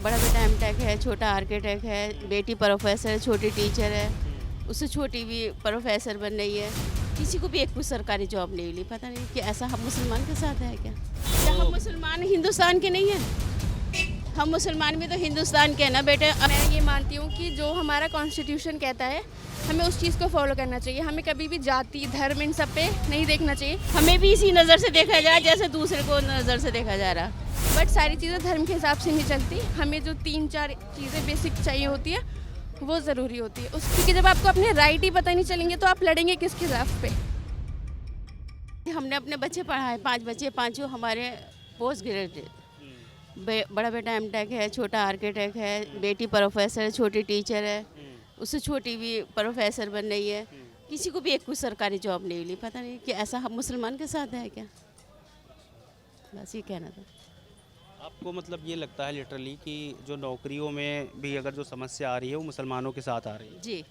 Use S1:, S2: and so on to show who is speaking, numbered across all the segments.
S1: बड़ा बेटा एमटेक है, छोटा आर्किटेक्ट है, बेटी प्रोफेसर है, छोटी टीचर है, उससे छोटी भी प्रोफेसर बन रही है। किसी को भी एक कुछ सरकारी जॉब नहीं मिली। पता नहीं कि ऐसा हम मुसलमान के साथ है क्या हम मुसलमान हिंदुस्तान के नहीं हैं? हम मुसलमान भी तो हिंदुस्तान के हैं ना बेटे।
S2: मैं ये मानती हूँ कि जो हमारा कॉन्स्टिट्यूशन कहता है हमें उस चीज़ को फॉलो करना चाहिए। हमें कभी भी जाति धर्म इन सब पे नहीं देखना चाहिए।
S1: हमें भी इसी नज़र से देखा जाए जैसे दूसरे को नज़र से देखा जा रहा।
S2: बट सारी चीज़ें धर्म के हिसाब से नहीं चलती। हमें जो 3-4 चीज़ें बेसिक चाहिए होती है वो ज़रूरी होती है उस, क्योंकि जब आपको अपने राइट ही पता नहीं चलेंगे तो आप लड़ेंगे किसके खिलाफ पे।
S1: हमने अपने बच्चे पढ़ाए, 5 बच्चे, पाँचों हमारे पोस्ट ग्रेजुएट। बड़ा बेटा एमटेक है, छोटा आर्किटेक्ट है, बेटी प्रोफेसर है, छोटी टीचर है, उससे छोटी भी प्रोफेसर बन रही है। किसी को भी एक कुछ सरकारी जॉब नहीं मिली। पता नहीं कि ऐसा हम मुसलमान के साथ है क्या। बस ये कहना था।
S3: आपको मतलब ये लगता है लिटरली कि जो नौकरियों में भी अगर जो समस्या आ रही है वो मुसलमानों के साथ आ रही है?
S1: जी,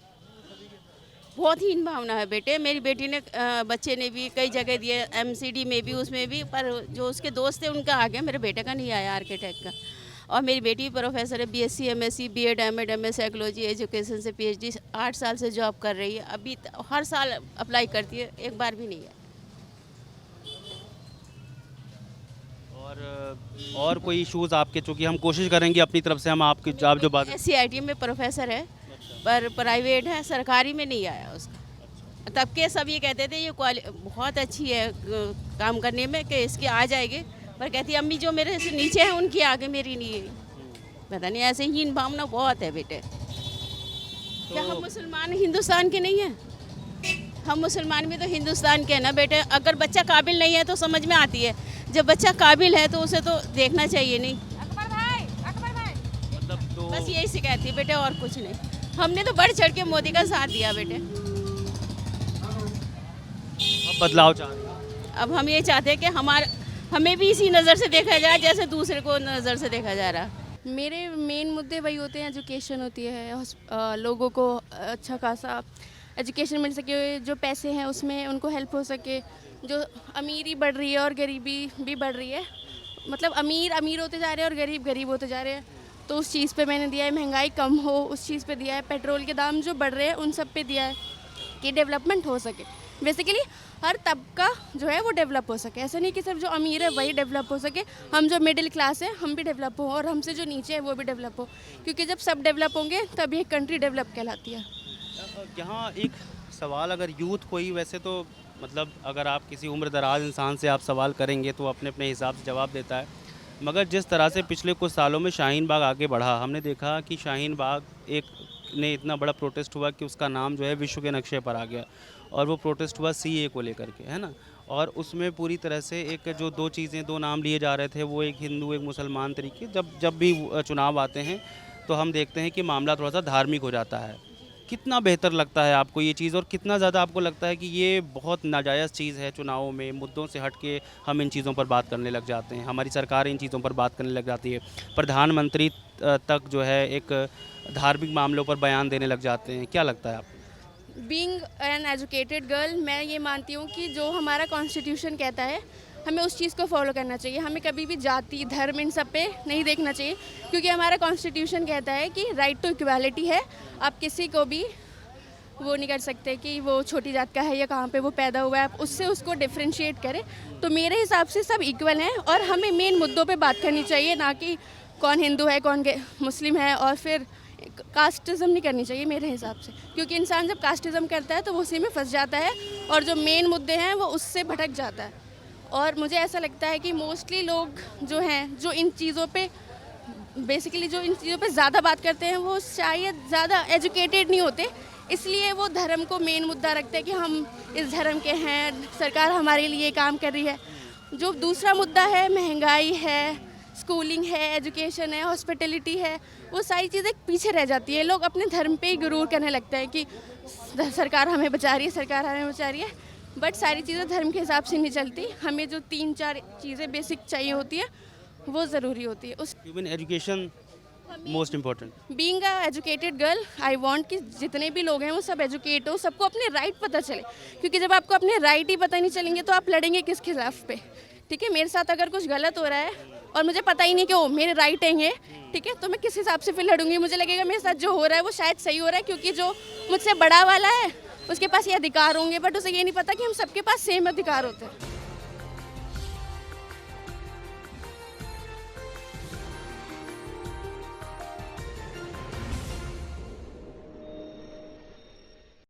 S1: बहुत हीन भावना है बेटे। मेरी बेटी ने बच्चे ने भी कई जगह दिए, एमसीडी में भी, उसमें भी, पर जो उसके दोस्त थे उनका आ गया, मेरे बेटे का नहीं आया आर्किटेक्ट का। और मेरी बेटी प्रोफेसर है, BSc MSc BEd MEd MS psychology education से पीएचडी 8 साल से जॉब कर रही है। अभी हर साल अप्लाई करती है, एक बार भी नहीं है।
S3: और कोई इश्यूज़ आपके, चूँकि हम कोशिश करेंगे अपनी तरफ से, हम आपकी आप जो बात
S1: SCIT में प्रोफेसर है, पर प्राइवेट है, सरकारी में नहीं आया उसका। तब के सब ये कहते थे ये बहुत अच्छी है काम करने में कि इसकी आ जाएगी, पर कहती अम्मी जो मेरे से नीचे है उनकी आगे मेरी नहीं है। पता नहीं, ऐसे हीन भावना बहुत है बेटे। क्या हम मुसलमान हिंदुस्तान के नहीं हैं? हम मुसलमान भी तो हिंदुस्तान के हैं ना बेटे। अगर बच्चा काबिल नहीं है तो समझ में आती है, जब बच्चा काबिल है तो उसे तो देखना चाहिए नहीं।
S2: अकबर भाई
S3: मतलब तो
S1: बस यही शिकायत थी बेटे, और कुछ नहीं। हमने तो बढ़ चढ़ के मोदी का साथ दिया बेटे।
S3: अब बदलाव चाह रहे हैं?
S1: अब हम ये चाहते हैं कि हमें भी इसी नज़र से देखा जाए जैसे दूसरे को नज़र से देखा जा रहा।
S2: मेरे मेन मुद्दे वही होते हैं, एजुकेशन होती है, लोगों को अच्छा खासा एजुकेशन मिल सके, जो पैसे हैं उसमें उनको हेल्प हो सके। जो अमीरी बढ़ रही है और गरीबी भी बढ़ रही है, मतलब अमीर अमीर होते जा रहे हैं और गरीब गरीब होते जा रहे हैं, तो उस चीज़ पे मैंने दिया है। महंगाई कम हो उस चीज़ पे दिया है। पेट्रोल के दाम जो बढ़ रहे हैं उन सब पे दिया है कि डेवलपमेंट हो सके। बेसिकली हर तबका जो है वो डेवलप हो सके। ऐसा नहीं कि सिर्फ जो अमीर है वही डेवलप हो सके, हम जो मिडिल क्लास है हम भी डेवलप हो, और हमसे जो नीचे है वो भी डेवलप हो, क्योंकि जब सब डेवलप होंगे तभी एक कंट्री डेवलप कहलाती है।
S3: यहाँ एक सवाल, अगर यूथ कोई, वैसे तो मतलब अगर आप किसी उम्र दराज इंसान से आप सवाल करेंगे तो अपने अपने हिसाब से जवाब देता है, मगर जिस तरह से पिछले कुछ सालों में शाहीन बाग आगे बढ़ा, हमने देखा कि शाहीन बाग ने इतना बड़ा प्रोटेस्ट हुआ कि उसका नाम जो है विश्व के नक्शे पर आ गया, और वो प्रोटेस्ट हुआ CA को लेकर के, है ना। और उसमें पूरी तरह से एक जो दो नाम लिए जा रहे थे, वो एक हिंदू एक मुसलमान तरीके, जब भी चुनाव आते हैं तो हम देखते हैं कि मामला थोड़ा सा धार्मिक हो जाता है। कितना बेहतर लगता है आपको ये चीज़, और कितना ज़्यादा आपको लगता है कि ये बहुत नाजायज़ चीज़ है? चुनावों में मुद्दों से हट के हम इन चीज़ों पर बात करने लग जाते हैं, हमारी सरकार इन चीज़ों पर बात करने लग जाती है, प्रधानमंत्री तक जो है एक धार्मिक मामलों पर बयान देने लग जाते हैं। क्या लगता है आपको?
S2: बीइंग एन एजुकेटेड गर्ल, मैं ये मानती हूँ कि जो हमारा कॉन्स्टिट्यूशन कहता है हमें उस चीज़ को फॉलो करना चाहिए। हमें कभी भी जाति धर्म इन सब पे नहीं देखना चाहिए, क्योंकि हमारा कॉन्स्टिट्यूशन कहता है कि राइट टू इक्वालिटी है। आप किसी को भी वो नहीं कर सकते कि वो छोटी जात का है या कहाँ पे वो पैदा हुआ है, आप उससे उसको डिफ्रेंशिएट करें। तो मेरे हिसाब से सब इक्वल हैं, और हमें मेन मुद्दों पे बात करनी चाहिए, ना कि कौन हिंदू है कौन मुस्लिम है, और फिर कास्टिज़म नहीं करनी चाहिए मेरे हिसाब से, क्योंकि इंसान जब कास्टिज़म करता है तो वो उसी में फंस जाता है, और जो मेन मुद्दे हैं वो उससे भटक जाता है। और मुझे ऐसा लगता है कि मोस्टली लोग जो हैं, जो इन चीज़ों पे बेसिकली जो इन चीज़ों पे ज़्यादा बात करते हैं, वो शायद ज़्यादा एजुकेटेड नहीं होते, इसलिए वो धर्म को मेन मुद्दा रखते हैं कि हम इस धर्म के हैं, सरकार हमारे लिए काम कर रही है। जो दूसरा मुद्दा है, महंगाई है, स्कूलिंग है, एजुकेशन है, हॉस्पिटलिटी है, वो सारी चीज़ें पीछे रह जाती है। लोग अपने धर्म पे ही गुरूर करने लगते हैं कि सरकार हमें बचा रही है, सरकार हमें बचा रही है, बट सारी चीज़ें धर्म के हिसाब से नहीं चलती। हमें जो 3-4 चीज़ें बेसिक चाहिए होती है वो ज़रूरी होती है। उस
S3: human education most important.
S2: Being a educated girl, I want कि जितने भी लोग हैं वो सब एजुकेट हो, सबको अपने राइट पता चले, क्योंकि जब आपको अपने राइट ही पता नहीं चलेंगे तो आप लड़ेंगे किस खिलाफ पे। ठीक है, मेरे साथ अगर कुछ गलत हो रहा है और मुझे पता ही नहीं कि वो मेरे राइट है, ठीक है, तो मैं किस हिसाब से फिर लड़ूंगी? मुझे लगेगा मेरे साथ जो हो रहा है वो शायद सही हो रहा है, क्योंकि जो मुझसे बड़ा वाला है उसके पास ये अधिकार होंगे, बट उसे ये नहीं पता कि हम सबके पास सेम अधिकार होते हैं।